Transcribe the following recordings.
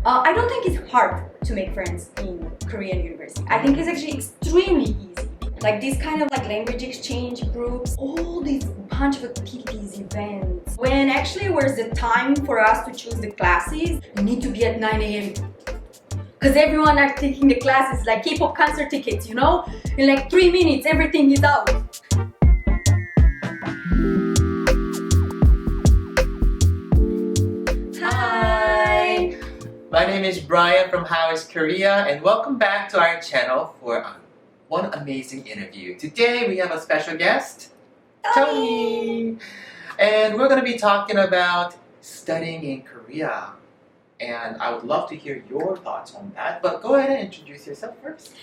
I don't think it's hard to make friends in Korean university. I think it's actually extremely easy. Like these kind of like language exchange groups, all these bunch of activities, events. When actually where's the time for us to choose the classes, you need to be at 9 a.m. Because everyone are taking the classes like K-pop concert tickets, you know? In like 3 minutes, everything is out. Hi! My name is Brian from How is Korea, and welcome back to our channel for one amazing interview. Today we have a special guest, Tony! And we're going to be talking about studying in Korea. And I would love to hear your thoughts on that, but go ahead and introduce yourself first.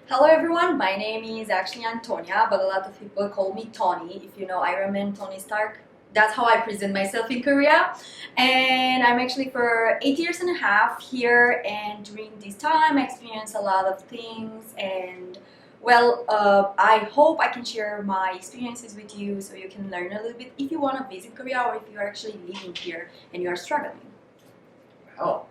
Hello everyone, my name is actually Antonia, but a lot of people call me Tony. If you know Iron Man, Tony Stark, that's how I present myself in Korea. And I'm actually for 8 years and a half here, and during this time I experienced a lot of things, and well, I hope I can share my experiences with you so you can learn a little bit if you want to visit Korea or if you're actually living here and you are struggling. Wow,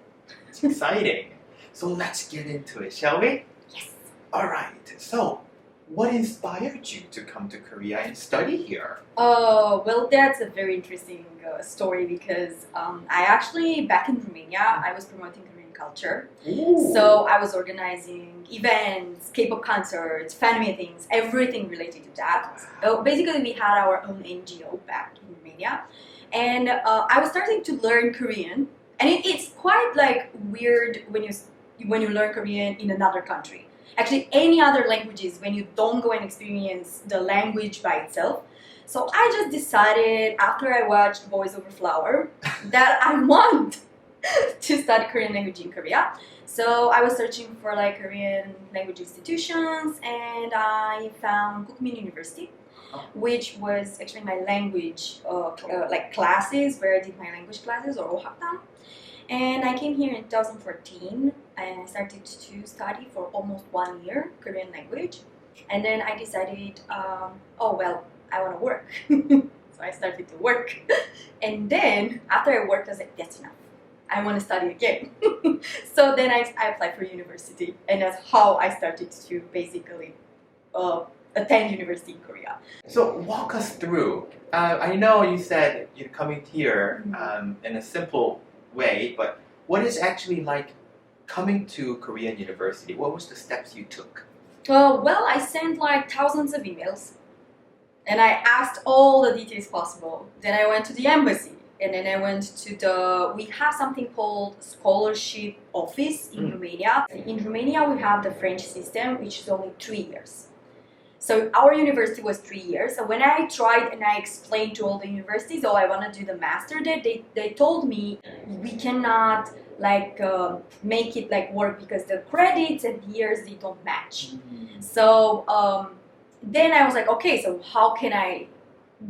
it's exciting. So let's get into it, shall we? Yes. Alright, so what inspired you to come to Korea and study here? Well, that's a very interesting story because I actually, back in Romania, I was promoting Korean culture. Ooh. So I was organizing events, K-pop concerts, fan meetings, everything related to that. Basically, we had our own NGO back in Romania. And I was starting to learn Korean. And it's quite like weird when you learn Korean in another country. Actually, any other languages when you don't go and experience the language by itself. So I just decided after I watched Boys Over Flower that I want to study Korean language in Korea. So I was searching for like Korean language institutions, and I found Kookmin University, which was actually my language like classes, where I did my language classes or ohakdang. And I came here in 2014 and I started to study for almost 1 year Korean language. And then I decided, oh well, I want to work. So I started to work. And then after I worked, I was like, that's enough. I want to study again. So then I applied for university, and that's how I started to basically attend university in Korea. So walk us through. I know you said you're coming here in a simple way, but what is actually like coming to Korean university? What was the steps you took? Well, I sent like thousands of emails, and I asked all the details possible. Then I went to the embassy, and then I went to we have something called scholarship office in Romania. In Romania, we have the French system, which is only 3 years. So our university was 3 years. So when I tried and I explained to all the universities, oh, I want to do the master there, they told me we cannot like make it like work because the credits and years, they don't match. So then I was like, okay, so how can I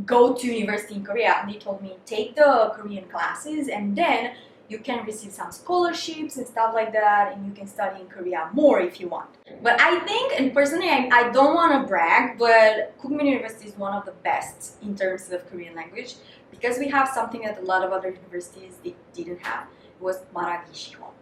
go to university in Korea? And they told me, take the Korean classes and then you can receive some scholarships and stuff like that, and you can study in Korea more if you want. But I think, and personally, I don't want to brag, but Kookmin University is one of the best in terms of Korean language because we have something that a lot of other universities they didn't have. It was 말하기 시험.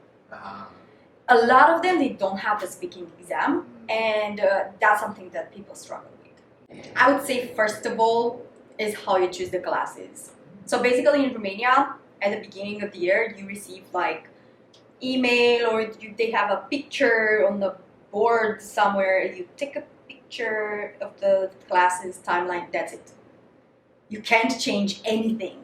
A lot of them, they don't have the speaking exam, and that's something that people struggle with. I would say, first of all, is how you choose the classes. So basically in Romania, at the beginning of the year, you receive like email or they have a picture on the board somewhere. You take a picture of the classes timeline, that's it. You can't change anything.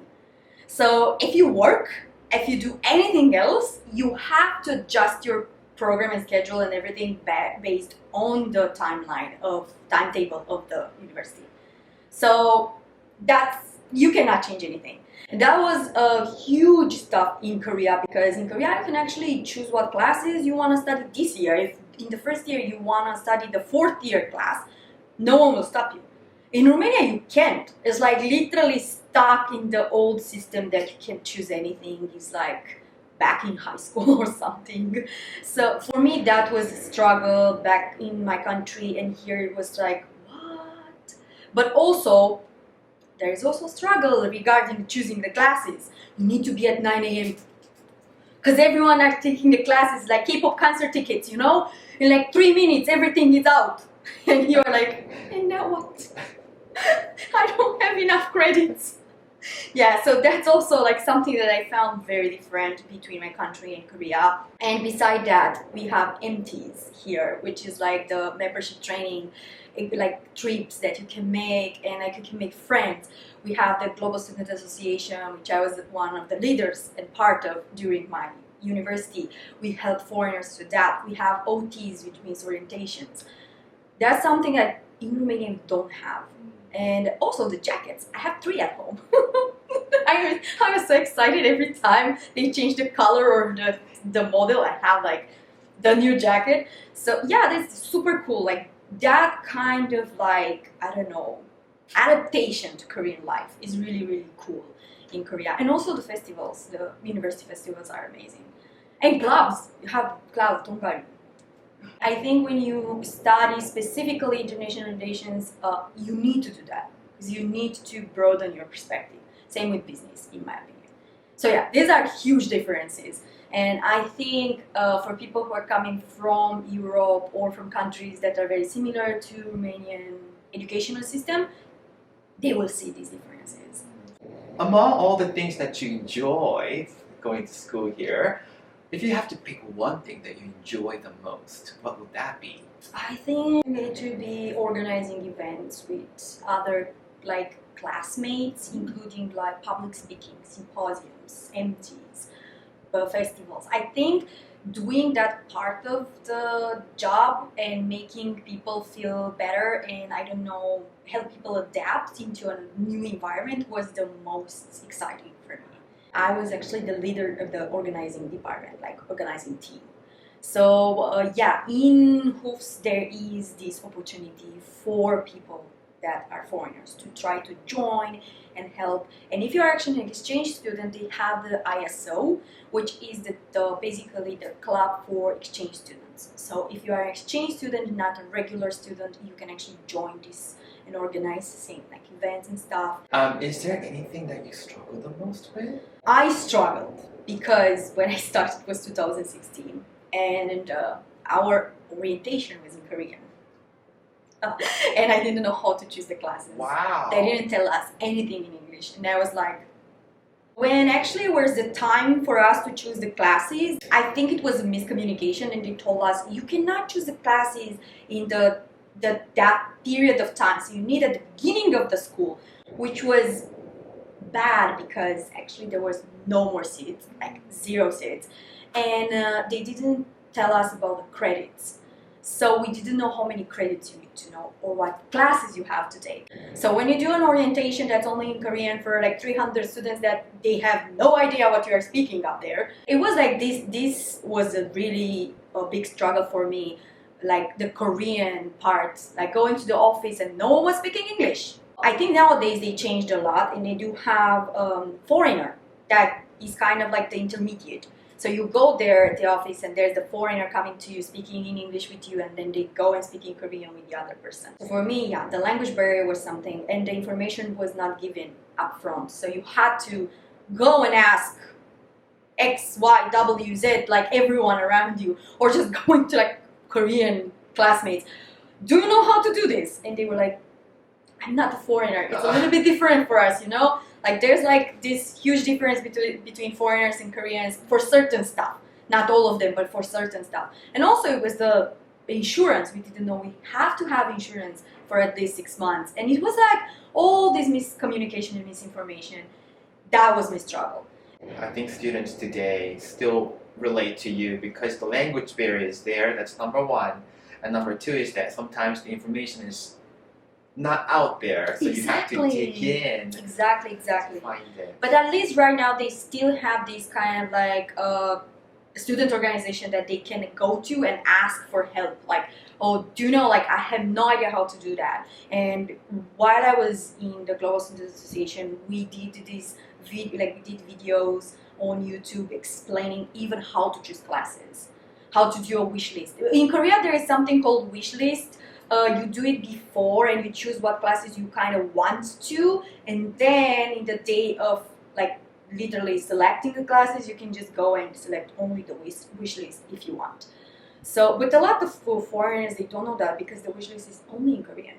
So if you work, if you do anything else, you have to adjust your program and schedule and everything based on the timetable of the university. So you cannot change anything. And that was a huge stuff in Korea because in Korea you can actually choose what classes you want to study this year. If in the first year you want to study the 4th year class, no one will stop you. In Romania you can't. It's like literally stuck in the old system that you can choose anything. It's like back in high school or something. So for me that was a struggle back in my country, and here it was like, what? But also, there is also struggle regarding choosing the classes. You need to be at 9 a.m. because everyone are taking the classes like K-pop concert tickets, you know, in like 3 minutes everything is out, and you're like, and now what? I don't have enough credits. Yeah, so that's also like something that I found very different between my country and Korea. And beside that, we have MTs here, which is like the membership training, like trips that you can make, and like you can make friends. We have the Global Student Association, which I was one of the leaders and part of during my university. We help foreigners to adapt. We have OTs, which means orientations. That's something that in Romania we don't have. And also the jackets. I have 3 at home. I was so excited every time they change the color or the model. I have like the new jacket. So yeah, that's super cool. Like that kind of like, I don't know, adaptation to Korean life is really, really cool in Korea. And also the festivals, the university festivals are amazing. And clubs, you have clubs, 동가리. I think when you study specifically international relations, you need to do that because you need to broaden your perspective. Same with business, in my opinion. So yeah, these are huge differences. And I think for people who are coming from Europe or from countries that are very similar to Romanian educational system, they will see these differences. Among all the things that you enjoy going to school here, if you have to pick one thing that you enjoy the most, what would that be? I think it would be organizing events with other like classmates, including like public speaking, symposiums, MTs, festivals. I think doing that part of the job and making people feel better and I don't know, help people adapt into a new environment was the most exciting for me. I was actually the leader of the organizing department, like organizing team. So yeah, in HOOFs there is this opportunity for people that are foreigners to try to join and help. And if you're actually an exchange student, they have the ISO, which is basically the club for exchange students. So if you are an exchange student, not a regular student, you can actually join this and organize the same like events and stuff. Is there anything that you struggle the most with? I struggled because when I started was 2016 and our orientation was in Korean. And I didn't know how to choose the classes. Wow. They didn't tell us anything in English. And I was like, when actually was the time for us to choose the classes, I think it was a miscommunication and they told us you cannot choose the classes in that period of time. So you need at the beginning of the school, which was bad because actually there was no more seats, like 0 seats. And they didn't tell us about the credits. So we didn't know how many credits you need to know or what classes you have to take. So when you do an orientation that's only in Korean for like 300 students that they have no idea what you are speaking up there, it was like this was a really big struggle for me, like the Korean part, like going to the office and no one was speaking English. I think nowadays they changed a lot and they do have foreigner that is kind of like the intermediate. So you go there at the office and there's the foreigner coming to you speaking in English with you and then they go and speak in Korean with the other person. So for me, yeah, the language barrier was something and the information was not given up front. So you had to go and ask X, Y, W, Z, like everyone around you, or just going to like Korean classmates. Do you know how to do this? And they were like, I'm not a foreigner. It's a little bit different for us, you know? Like there's like this huge difference between foreigners and Koreans for certain stuff. Not all of them, but for certain stuff. And also it was the insurance. We didn't know we have to have insurance for at least 6 months. And it was like all this miscommunication and misinformation. That was my struggle. I think students today still relate to you because the language barrier is there. That's number one. And number two is that sometimes the information is not out there, so you have to dig in. Exactly. To find it. But at least right now they still have this kind of like student organization that they can go to and ask for help. Like, oh, do you know, like I have no idea how to do that. And while I was in the Global Student Association, we did this we did videos on YouTube explaining even how to choose classes, how to do a wish list. In Korea, there is something called wish list. You do it before and you choose what classes you kind of want to, and then in the day of like literally selecting the classes. You can just go and select only the wish list if you want. So, but a lot of foreigners, they don't know that because the wish list is only in Korean.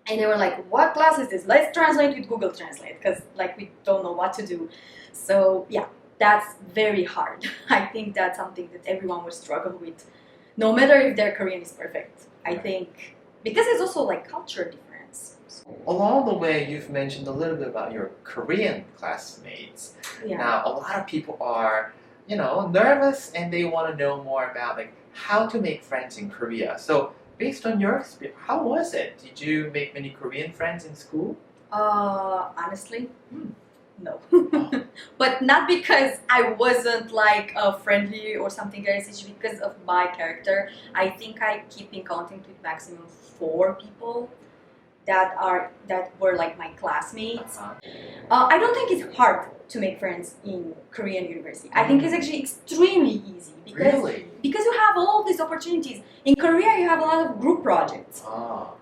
And they were like, what class is this? Let's translate with Google Translate, because like we don't know what to do. So yeah, that's very hard. I think that's something that everyone will struggle with, no matter if their Korean is perfect. I think, because it's also like culture difference. Along the way, you've mentioned a little bit about your Korean classmates. Yeah. Now, a lot of people are, nervous and they want to know more about like how to make friends in Korea. So, based on your experience, how was it? Did you make many Korean friends in school? Honestly, no. But not because I wasn't like friendly or something else. It's because of my character. I think I keep in contact with maximum 4 people that were like my classmates. I don't think it's hard to make friends in Korean university. I think it's actually extremely easy because you have all these opportunities. In Korea, you have a lot of group projects.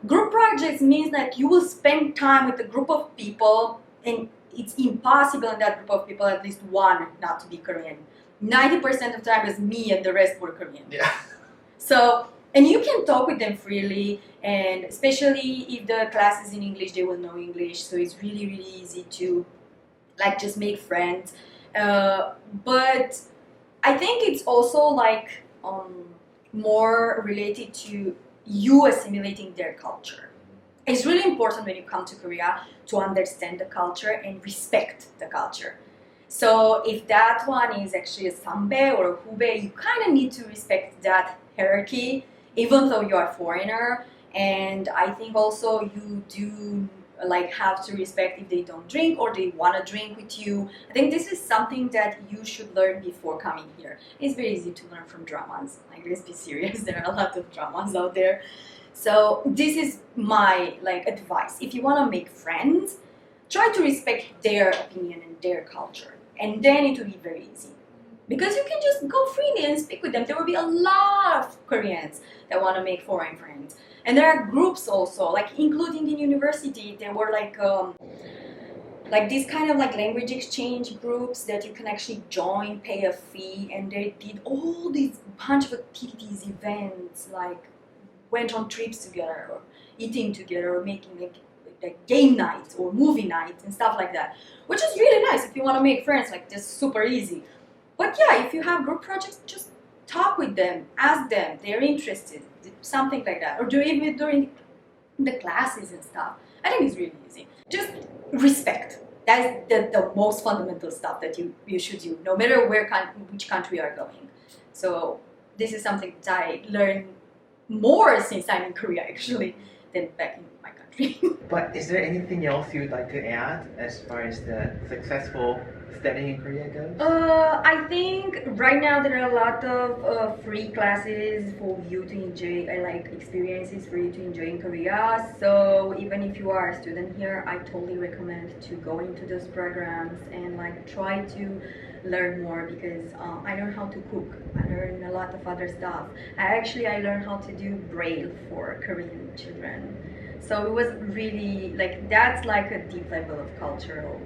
Group projects means that you will spend time with a group of people, and it's impossible in that group of people at least one not to be Korean. 90% of the time is me and the rest were Korean. Yeah. So, and you can talk with them freely, and especially if the class is in English, they will know English. So it's really, really easy to like just make friends. But I think it's also like more related to you assimilating their culture. It's really important when you come to Korea to understand the culture and respect the culture. So if that one is actually a sambae or a hube, you kind of need to respect that hierarchy, even though you are a foreigner. And I think also you do like have to respect if they don't drink or they want to drink with you. I think this is something that you should learn before coming here. It's very easy to learn from dramas. Like, let's be serious, there are a lot of dramas out there. So this is my like advice. If you want to make friends, try to respect their opinion and their culture, and then it will be very easy. Because you can just go freely and speak with them. There will be a lot of Koreans that want to make foreign friends. And there are groups also, like including in university, there were like these kind of like language exchange groups that you can actually join, pay a fee, and they did all these bunch of activities, events, like went on trips together, or eating together, or making like game nights or movie nights and stuff like that, which is really nice if you want to make friends, like just super easy. But yeah, if you have group projects, just talk with them, ask them, they're interested, something like that. Or during the classes and stuff. I think it's really easy. Just respect. That is the most fundamental stuff that you should do, no matter which country you are going. So this is something that I learned more since I'm in Korea, actually, than back in my country. But is there anything else you'd like to add as far as the successful studying in Korea goes? I think right now there are a lot of free classes for you to enjoy, like experiences for you to enjoy in Korea. So even if you are a student here, I totally recommend to go into those programs and like try to learn more, because I learned how to cook. I learned a lot of other stuff. I learned how to do braille for Korean children. So it was really like, that's like a deep level of cultural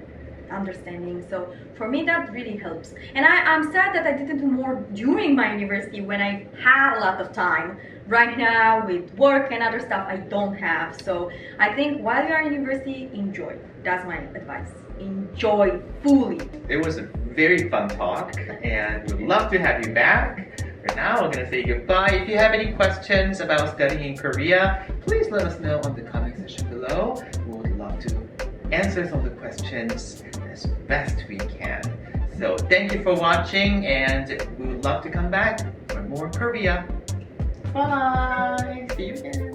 understanding. So for me that really helps. And I'm sad that I didn't do more during my university when I had a lot of time. Right now with work and other stuff I don't have. So I think while you are in university, enjoy. That's my advice. Enjoy fully. It was a very fun talk and we'd love to have you back. For now, we're going to say goodbye. If you have any questions about studying in Korea, please let us know on the comment section below. We would love to answer some of the questions as best we can. So thank you for watching, and we would love to come back for more Korea. Bye! See you again!